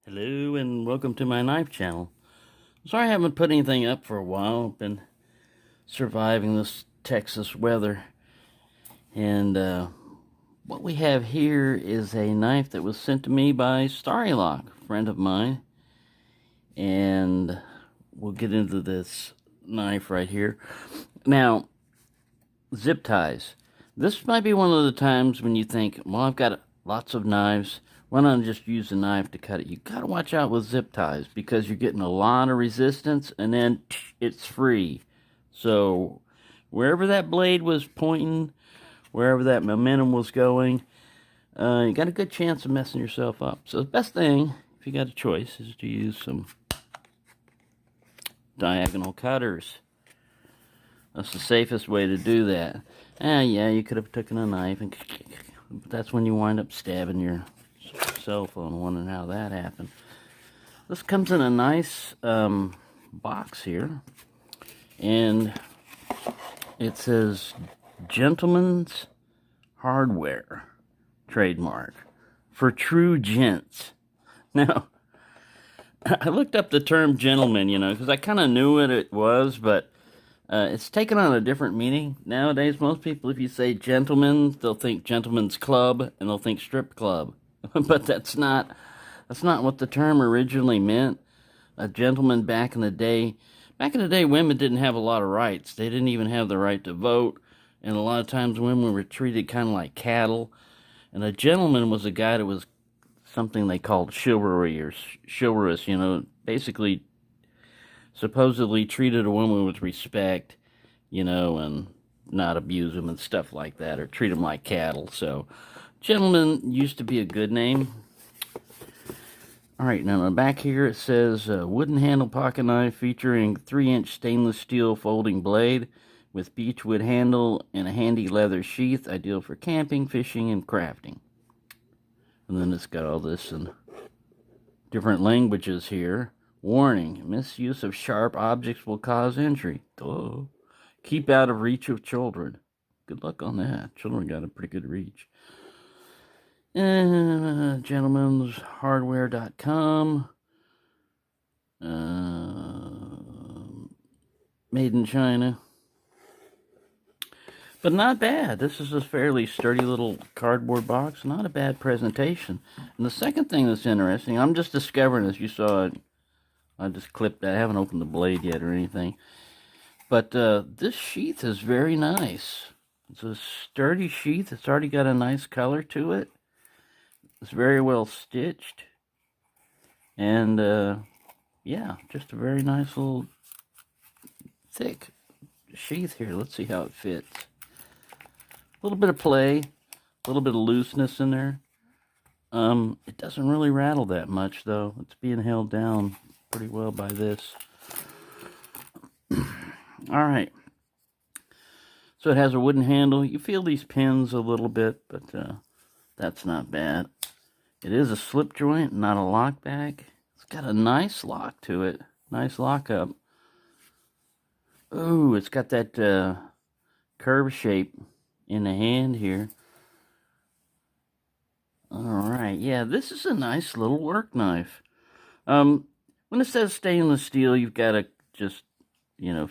Hello and welcome to my knife channel. Sorry I haven't put anything up for a while. I've been surviving this Texas weather. And what we have here is a knife that was sent to me by Starrylock, a friend of mine. And we'll get into this knife right here. Now, zip ties. This might be one of the times when you think, well, I've got lots of knives. Why not just use a knife to cut it? You got to watch out with zip ties because you're getting a lot of resistance and then it's free. So wherever that blade was pointing, wherever that momentum was going, you got a good chance of messing yourself up. So the best thing, if you got a choice, is to use some diagonal cutters. That's the safest way to do that. Yeah, you could have taken a knife, and but that's when you wind up stabbing your cell phone, wondering how that happened. This comes in a nice box here, and it says Gentleman's Hardware trademark for true gents. Now, I looked up the term gentleman, because I kind of knew what it was, but it's taken on a different meaning nowadays. Most people, if you say gentleman, they'll think gentleman's club and they'll think strip club. But that's not what the term originally meant. A gentleman back in the day, women didn't have a lot of rights. They didn't even have the right to vote, and a lot of times women were treated kind of like cattle. And a gentleman was a guy that was something they called chivalry or chivalrous. Basically, supposedly treated a woman with respect, and not abuse them and stuff like that, or treat them like cattle. So gentleman used to be a good name. All right, now on the back here it says wooden handle pocket knife featuring 3-inch stainless steel folding blade with beechwood handle and a handy leather sheath, ideal for camping, fishing, and crafting. And then it's got all this in different languages here. Warning, misuse of sharp objects will cause injury. Oh. Keep out of reach of children. Good luck on that. Children got a pretty good reach. Gentleman'shardware.com. Made in China. But not bad. This is a fairly sturdy little cardboard box. Not a bad presentation. And the second thing that's interesting, I'm just discovering, as you saw, I just clipped that. I haven't opened the blade yet or anything. But this sheath is very nice. It's a sturdy sheath. It's already got a nice color to it. It's very well stitched. And, yeah, just a very nice little thick sheath here. Let's see how it fits. A little bit of play, a little bit of looseness in there. It doesn't really rattle that much, though. It's being held down pretty well by this. All right. So it has a wooden handle. You feel these pins a little bit, but that's not bad. It is a slip joint, not a lock back. It's got a nice lock to it. Nice lockup. Ooh, it's got that curve shape in the hand here. All right. Yeah, this is a nice little work knife. When it says stainless steel, you've got to just,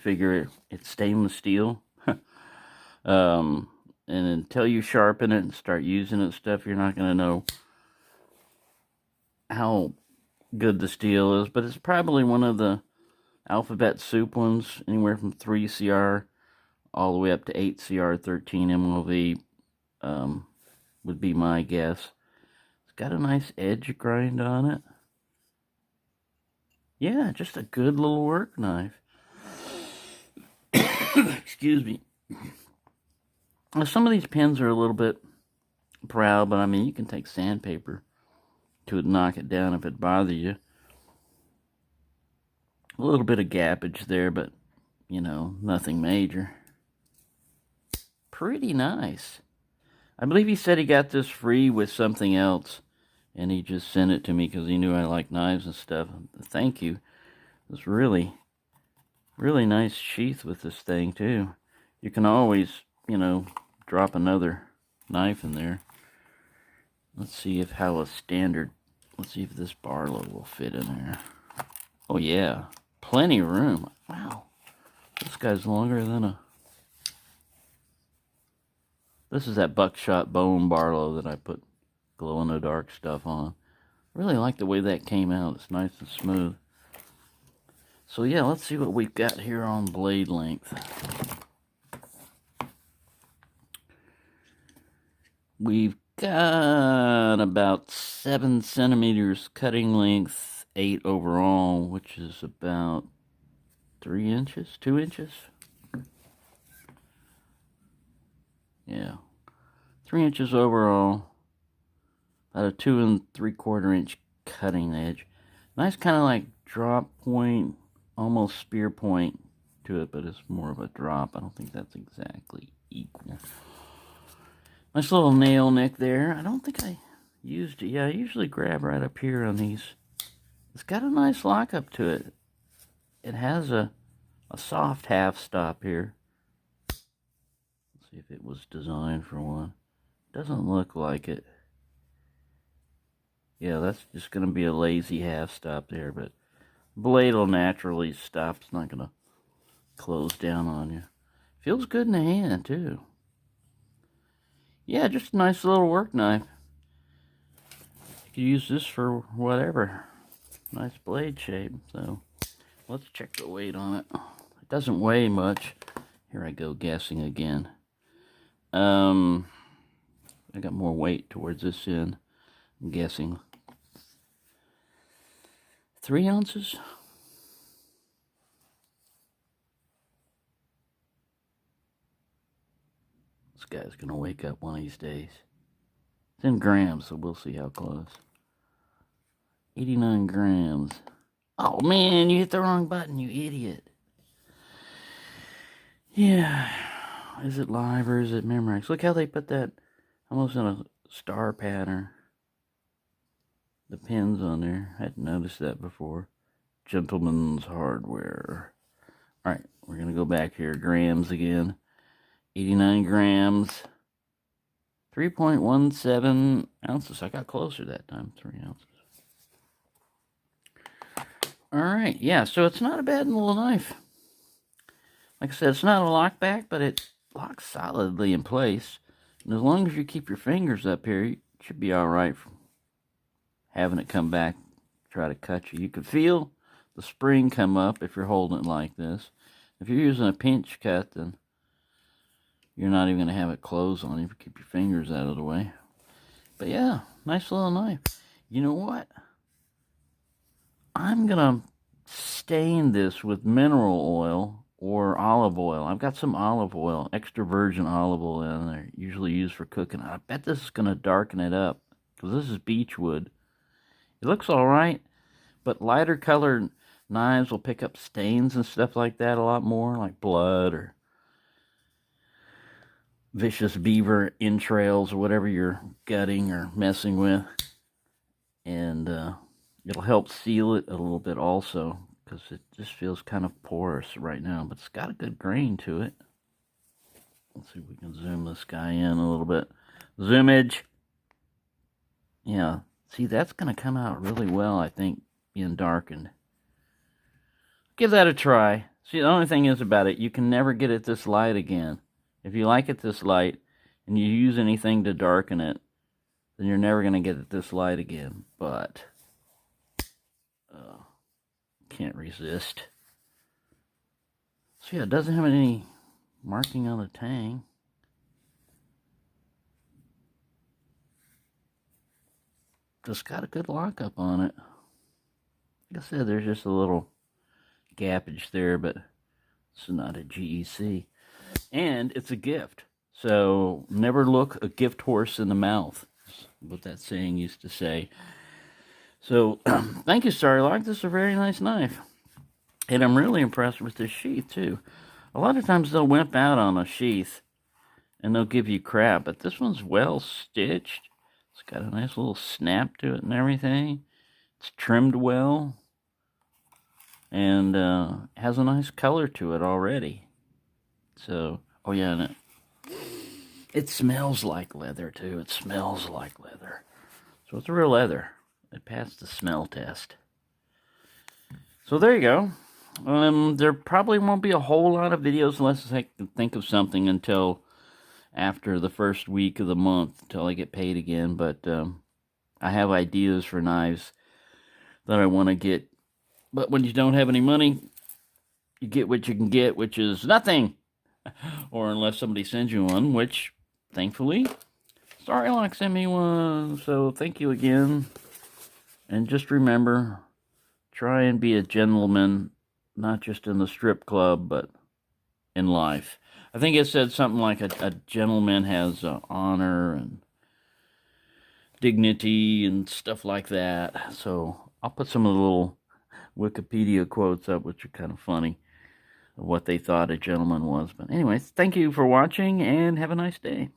figure it's stainless steel. And until you sharpen it and start using it and stuff, you're not going to know how good the steel is. But it's probably one of the alphabet soup ones, anywhere from 3 CR all the way up to 8 CR 13 MOV would be my guess. It's got a nice edge grind on it. Yeah, just a good little work knife. Excuse me. Now, some of these pins are a little bit proud, but I mean, you can take sandpaper to knock it down if it bothers you. A little bit of gappage there, but, nothing major. Pretty nice. I believe he said he got this free with something else, and he just sent it to me because he knew I like knives and stuff. Thank you. It's really, really nice sheath with this thing, too. You can always, drop another knife in there. Let's see how a standard Let's see if this Barlow will fit in there. Oh yeah, plenty of room. Wow, this guy's longer than a... This is that buckshot bone Barlow that I put glow-in-the-dark stuff on. I really like the way that came out. It's nice and smooth. So yeah, let's see what we've got here on blade length. We've got about 7 centimeters cutting length, 8 overall, which is about 3 inches, 2 inches. Yeah, 3 inches overall. About a 2 3/4 inch cutting edge. Nice kind of like drop point, almost spear point to it, but it's more of a drop. I don't think that's exactly equal. Nice little nail nick there. I don't think I used it. Yeah, I usually grab right up here on these. It's got a nice lockup to it. It has a soft half stop here. Let's see if it was designed for one. Doesn't look like it. Yeah, that's just going to be a lazy half stop there, but blade will naturally stop. It's not going to close down on you. Feels good in the hand, too. Yeah, just a nice little work knife. You can use this for whatever. Nice blade shape. So, let's check the weight on it. It doesn't weigh much. Here I go guessing again. I got more weight towards this end. I'm guessing 3 ounces. This guy's gonna wake up one of these days. It's in grams, so we'll see how close. 89 grams. Oh man, you hit the wrong button, you idiot. Yeah. Is it live or is it Memorex? Look how they put that almost in a star pattern. The pins on there. I hadn't noticed that before. Gentleman's Hardware. Alright, we're gonna go back here. Grams again. 89 grams. 3.17 ounces. I got closer that time. 3 ounces. Alright, yeah, so it's not a bad little knife. Like I said, it's not a lockback, but it locks solidly in place. And as long as you keep your fingers up here, you should be alright from having it come back, try to cut you. You can feel the spring come up if you're holding it like this. If you're using a pinch cut, then you're not even going to have it close on you if you keep your fingers out of the way. But yeah, nice little knife. You know what? I'm going to stain this with mineral oil or olive oil. I've got some olive oil, extra virgin olive oil in there, usually used for cooking. I bet this is going to darken it up because this is beechwood. It looks alright, but lighter colored knives will pick up stains and stuff like that a lot more, like blood or vicious beaver entrails or whatever you're gutting or messing with. And it'll help seal it a little bit also, because it just feels kind of porous right now, but it's got a good grain to it. Let's see if we can zoom this guy in a little bit. Zoomage. Yeah, see, that's going to come out really well, I think, being darkened. Give that a try. See, the only thing is about it, you can never get it this light again. If you like it this light, and you use anything to darken it, then you're never going to get it this light again. But can't resist. So yeah, it doesn't have any marking on the tang. Just got a good lockup on it. Like I said, there's just a little gappage there, but it's not a GEC. And it's a gift. So never look a gift horse in the mouth. That's what that saying used to say. So thank you, Starrylock. This is a very nice knife. And I'm really impressed with this sheath, too. A lot of times they'll wimp out on a sheath and they'll give you crap, but this one's well stitched. It's got a nice little snap to it and everything. It's trimmed well. And has a nice color to it already. So, oh yeah, and it smells like leather, too. It smells like leather. So it's real leather. It passed the smell test. So there you go. There probably won't be a whole lot of videos unless I can think of something until after the first week of the month, until I get paid again. But I have ideas for knives that I want to get. But when you don't have any money, you get what you can get, which is nothing. Or unless somebody sends you one, which, thankfully, Starrylock sent me one. So thank you again. And just remember, try and be a gentleman, not just in the strip club, but in life. I think it said something like a gentleman has honor and dignity and stuff like that. So I'll put some of the little Wikipedia quotes up, which are kind of funny, of what they thought a gentleman was. But anyways, thank you for watching, and have a nice day.